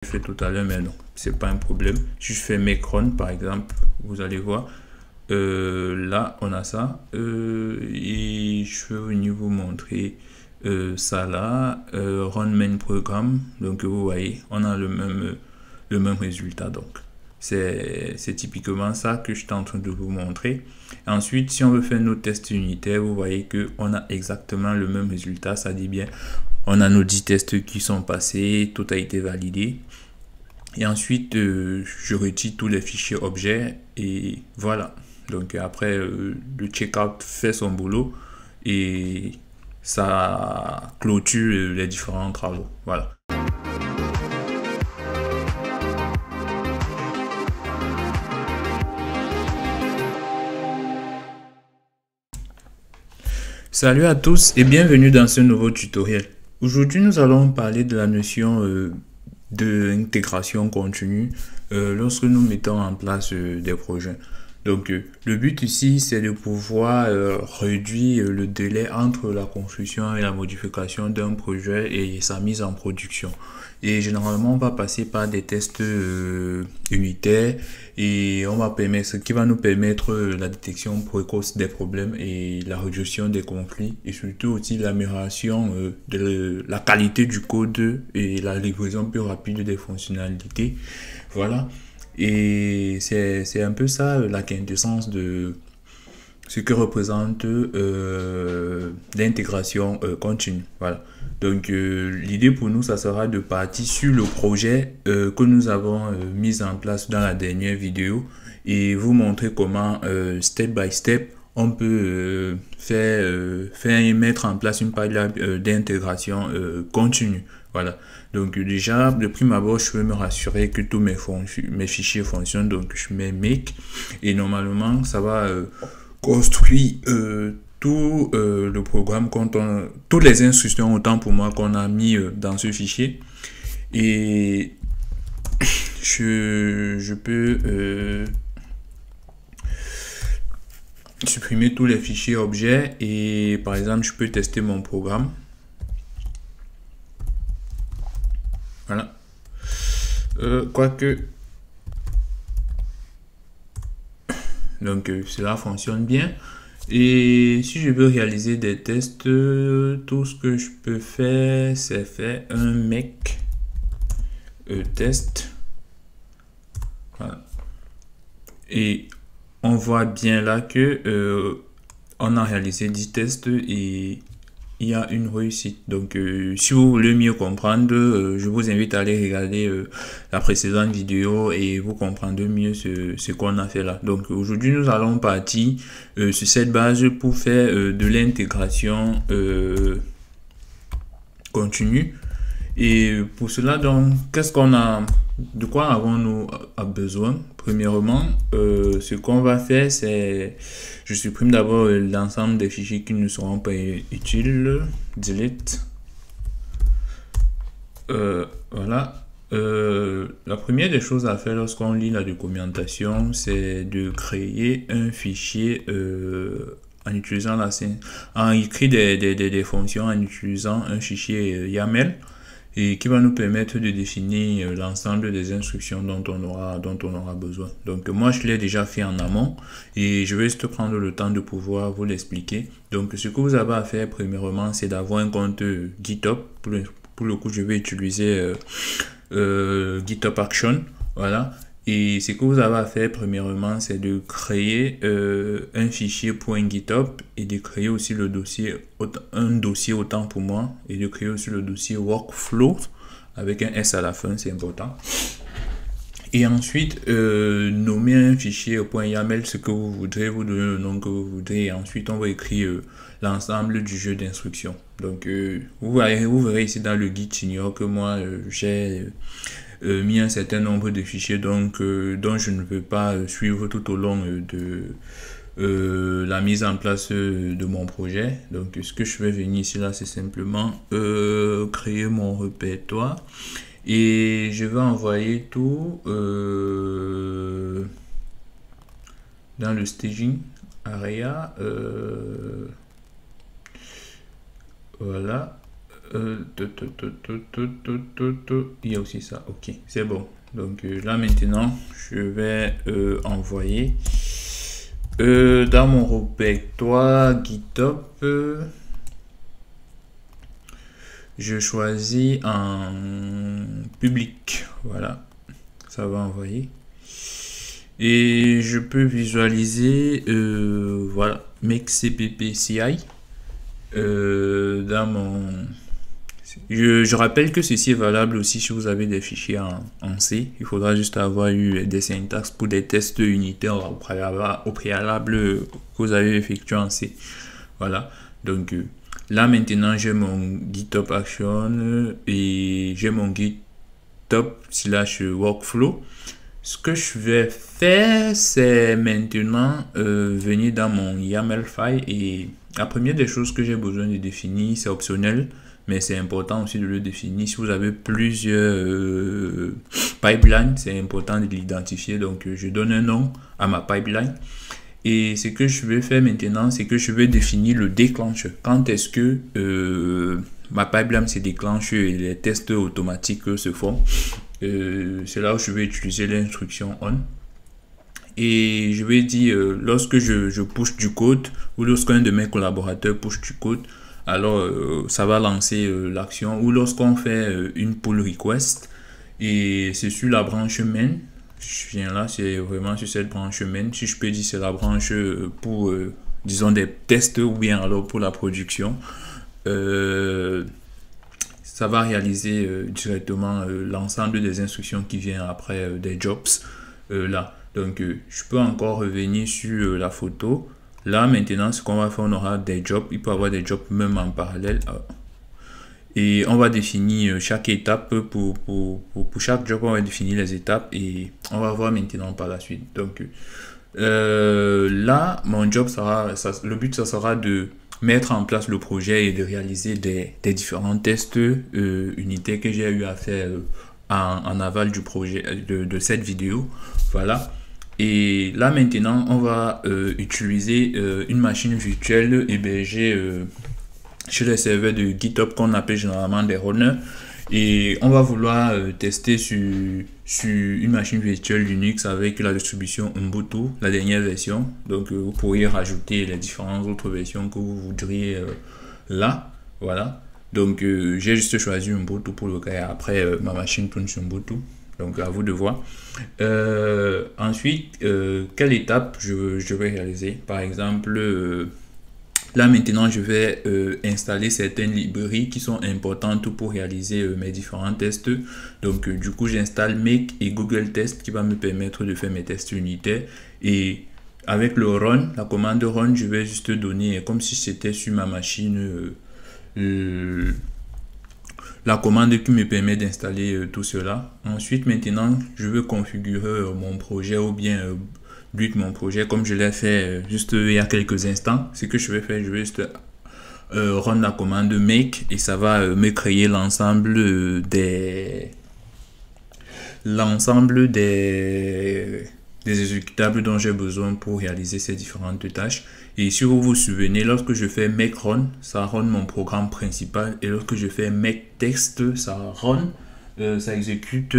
fait tout à l'heure, mais non, c'est pas un problème. Si je fais Macron par exemple, vous allez voir, là on a ça, et je vais venir vous montrer ça là, run main programme. Donc vous voyez, on a le même résultat. Donc c'est typiquement ça que je suis en train de vous montrer. Ensuite, si on veut faire nos tests unitaires, vous voyez que on a exactement le même résultat. Ça dit bien, on a nos 10 tests qui sont passés, tout a été validé. Et ensuite, je retire tous les fichiers objets et voilà. Donc après, le checkout fait son boulot et ça clôture les différents travaux. Voilà. Salut à tous et bienvenue dans ce nouveau tutoriel. Aujourd'hui, nous allons parler de la notion de l'intégration continue lorsque nous mettons en place des projets. Donc le but ici, c'est de pouvoir réduire le délai entre la construction et la modification d'un projet et sa mise en production. Et généralement, on va passer par des tests unitaires et on va permettre, ce qui va nous permettre la détection précoce des problèmes et la réduction des conflits et surtout aussi l'amélioration de la qualité du code et la livraison plus rapide des fonctionnalités. Voilà. Et c'est un peu ça la quintessence de ce que représente l'intégration continue. Voilà. Donc l'idée pour nous, ça sera de partir sur le projet que nous avons mis en place dans la dernière vidéo et vous montrer comment step by step on peut faire et mettre en place une pipeline d'intégration continue. Voilà. Donc déjà, de prime abord, je veux me rassurer que tous mes fichiers fonctionnent. Donc je mets make et normalement, ça va construire tout le programme, toutes les instructions autant pour moi qu'on a mis dans ce fichier. Et je peux supprimer tous les fichiers objets et par exemple, je peux tester mon programme. Voilà. Quoique. Donc, cela fonctionne bien. Et si je veux réaliser des tests, tout ce que je peux faire, c'est faire un make test. Voilà. Et on voit bien là que on a réalisé 10 tests et il y a une réussite. Donc si vous voulez mieux comprendre, je vous invite à aller regarder la précédente vidéo et vous comprendrez mieux ce qu'on a fait là. Donc aujourd'hui nous allons partir sur cette base pour faire de l'intégration continue. Et pour cela, donc, qu'est-ce qu'on a, de quoi avons-nous besoin? Premièrement, ce qu'on va faire, c'est, je supprime d'abord l'ensemble des fichiers qui ne seront pas utiles, delete. Voilà. La première des choses à faire lorsqu'on lit la documentation, c'est de créer un fichier en utilisant en écrit des fonctions en utilisant un fichier YAML et qui va nous permettre de définir l'ensemble des instructions dont on aura besoin. Donc moi je l'ai déjà fait en amont et je vais juste prendre le temps de pouvoir vous l'expliquer. Donc ce que vous avez à faire premièrement, c'est d'avoir un compte GitHub. Pour le coup, je vais utiliser GitHub Action. Voilà. Et ce que vous avez à faire premièrement, c'est de créer un fichier .github et de créer aussi le dossier, un dossier autant pour moi, et de créer aussi le dossier workflow avec un S à la fin, c'est important. Et ensuite, nommer un fichier .yaml ce que vous voudrez, vous donner le nom que vous voudrez, et ensuite on va écrire l'ensemble du jeu d'instructions. Donc, vous verrez ici dans le guide senior que moi, j'ai mis un certain nombre de fichiers dont je ne peux pas suivre tout au long de la mise en place de mon projet. Donc ce que je vais venir ici là, c'est simplement créer mon répertoire et je vais envoyer tout dans le staging area. Voilà. Il y a aussi ça. Ok, c'est bon. Donc là maintenant, je vais envoyer dans mon répertoire GitHub. Je choisis en public. Voilà, ça va envoyer. Et je peux visualiser, voilà, make cpp ci dans mon... Je rappelle que ceci est valable aussi si vous avez des fichiers en C. Il faudra juste avoir eu des syntaxes pour des tests unitaires au préalable que vous avez effectué en C. Voilà, donc là maintenant j'ai mon GitHub Action et j'ai mon GitHub / workflow. Ce que je vais faire, c'est maintenant venir dans mon YAML file et la première des choses que j'ai besoin de définir, c'est optionnel, mais c'est important aussi de le définir. Si vous avez plusieurs pipelines, c'est important de l'identifier. Donc, je donne un nom à ma pipeline. Et ce que je vais faire maintenant, c'est que je vais définir le déclencheur. Quand est-ce que ma pipeline se déclenche et les tests automatiques se font. C'est là où je vais utiliser l'instruction on. Et je vais dire, lorsque je push du code ou lorsqu'un de mes collaborateurs push du code, alors ça va lancer l'action. Ou lorsqu'on fait une pull request et c'est sur la branche main. Je viens là, c'est vraiment sur cette branche main. Si je peux dire, c'est la branche pour, disons, des tests ou bien alors pour la production. Ça va réaliser directement l'ensemble des instructions qui viennent après des jobs là. Donc, je peux encore revenir sur la photo. Là, maintenant, ce qu'on va faire, on aura des jobs. Il peut y avoir des jobs même en parallèle. Et on va définir chaque étape pour chaque job, on va définir les étapes et on va voir maintenant par la suite. Donc là, mon job sera, le but ça sera de mettre en place le projet et de réaliser des différents tests unitaires que j'ai eu à faire en aval du projet de cette vidéo. Voilà. Et là maintenant, on va utiliser une machine virtuelle hébergée chez les serveurs de GitHub qu'on appelle généralement des runners. Et on va vouloir tester sur une machine virtuelle Linux avec la distribution Ubuntu, la dernière version. Donc vous pourriez rajouter les différentes autres versions que vous voudriez là. Voilà. Donc j'ai juste choisi Ubuntu pour le cas et après ma machine tourne sur Ubuntu. Donc à vous de voir. Ensuite, quelle étape je vais réaliser? Par exemple, là maintenant je vais installer certaines librairies qui sont importantes pour réaliser mes différents tests. Donc du coup j'installe Make et Google Test qui va me permettre de faire mes tests unitaires. Et avec le run, la commande run, je vais juste donner comme si c'était sur ma machine la commande qui me permet d'installer tout cela. Ensuite maintenant je veux configurer mon projet ou bien mon projet comme je l'ai fait juste il y a quelques instants. Ce que je vais faire, je vais juste run la commande make et ça va me créer l'ensemble des exécutables dont j'ai besoin pour réaliser ces différentes tâches. Et si vous vous souvenez, lorsque je fais make run, ça run mon programme principal, et lorsque je fais make test, ça run ça exécute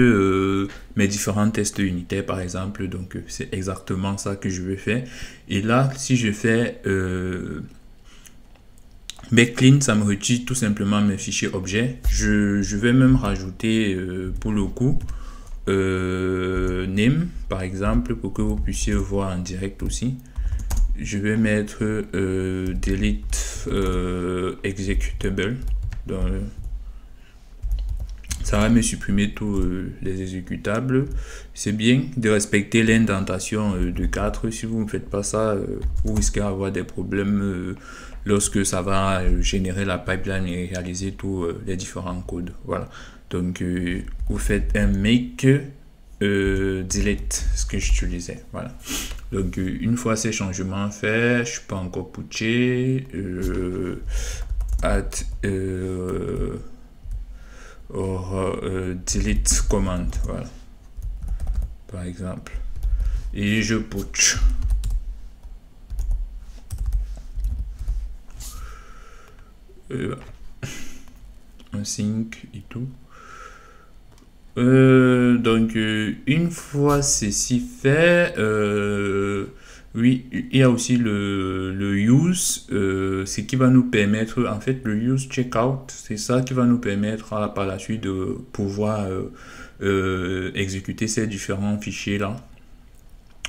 mes différents tests unitaires par exemple. Donc c'est exactement ça que je vais faire. Et là si je fais make clean, ça me retire tout simplement mes fichiers objets. Je vais même rajouter pour le coup name par exemple pour que vous puissiez voir en direct aussi. Je vais mettre delete executable dans le... Ça va me supprimer tous les exécutables. C'est bien de respecter l'indentation de 4. Si vous ne faites pas ça, vous risquez d'avoir des problèmes lorsque ça va générer la pipeline et réaliser tous les différents codes. Voilà. Donc, vous faites un make delete, ce que j'utilisais. Voilà. Donc, une fois ces changements faits, je peux encore putcher add delete command, voilà, par exemple, et je putsch. un sync et tout. Donc, une fois ceci fait, oui, il y a aussi le use, ce qui va nous permettre, en fait, le use checkout, c'est ça qui va nous permettre par la suite de pouvoir exécuter ces différents fichiers là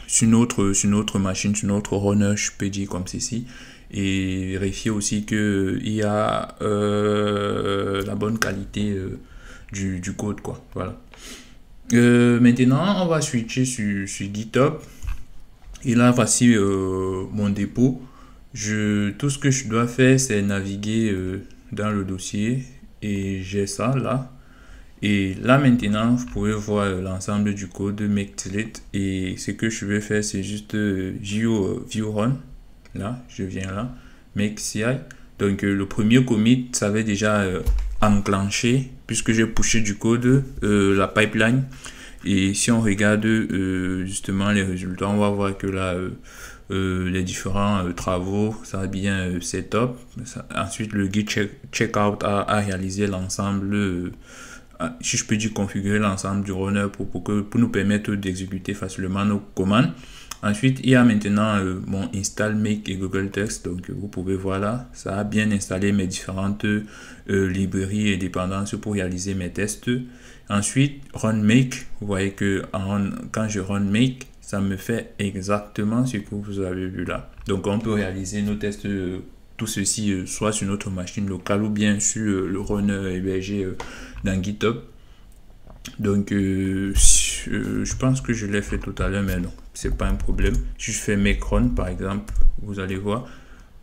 sur notre machine, sur notre runner, je peux dire comme ceci, et vérifier aussi que il y a la bonne qualité du code, quoi. Voilà. Maintenant, on va switcher sur GitHub. Et là, voici mon dépôt. Tout ce que je dois faire, c'est naviguer dans le dossier. Et j'ai ça là. Et là, maintenant, vous pouvez voir l'ensemble du code make delete. Et ce que je vais faire, c'est juste view run. Là, je viens là. Make CI. Donc, le premier commit, ça avait déjà enclenché, puisque j'ai pushé du code, la pipeline. Et si on regarde justement les résultats, on va voir que là, les différents travaux, ça a bien setup. Ensuite, le git checkout a réalisé l'ensemble, si je peux dire configurer l'ensemble du runner pour nous permettre d'exécuter facilement nos commandes. Ensuite, il y a maintenant mon install make et Google Text. Donc, vous pouvez voir là, ça a bien installé mes différentes librairies et dépendances pour réaliser mes tests. Ensuite, run make. Vous voyez que quand je run make, ça me fait exactement ce que vous avez vu là. Donc, on peut réaliser nos tests, tout ceci, soit sur notre machine locale ou bien sur le runner hébergé dans GitHub. Donc, je pense que je l'ai fait tout à l'heure, mais non, c'est pas un problème. Si je fais make run, par exemple, vous allez voir,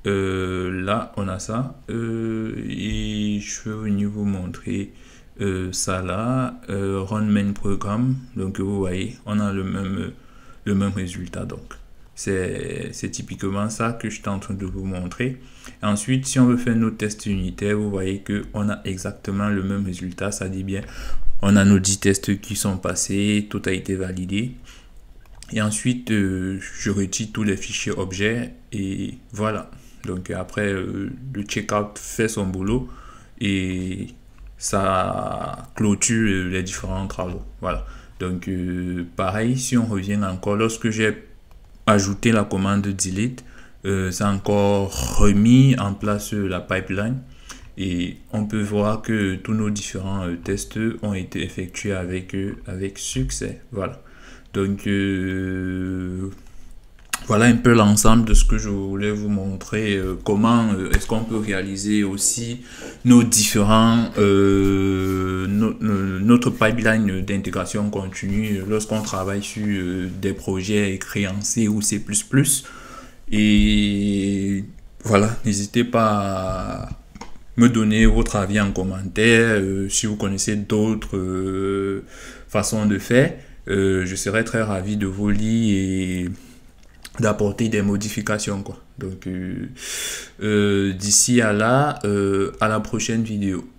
là, on a ça. Et je vais venir vous montrer ça là, run main programme. Donc, vous voyez, on a le même résultat. Donc, c'est typiquement ça que je suis en train de vous montrer. Ensuite, si on veut faire nos tests unitaires, vous voyez que on a exactement le même résultat. Ça dit bien, on a nos 10 tests qui sont passés, tout a été validé. Et ensuite, je retire tous les fichiers objets et voilà. Donc après, le checkout fait son boulot et ça clôture les différents travaux. Voilà. Donc pareil, si on revient encore, lorsque j'ai ajouté la commande delete, ça a encore remis en place la pipeline. Et on peut voir que tous nos différents tests ont été effectués avec succès. Voilà. Donc, voilà un peu l'ensemble de ce que je voulais vous montrer. Comment est-ce qu'on peut réaliser aussi nos différents, notre pipeline d'intégration continue lorsqu'on travaille sur des projets écrits en C ou C++. Et voilà, n'hésitez pas à me donner votre avis en commentaire, si vous connaissez d'autres façons de faire. Je serai très ravi de vous lire et d'apporter des modifications, quoi. Donc d'ici à là, à la prochaine vidéo.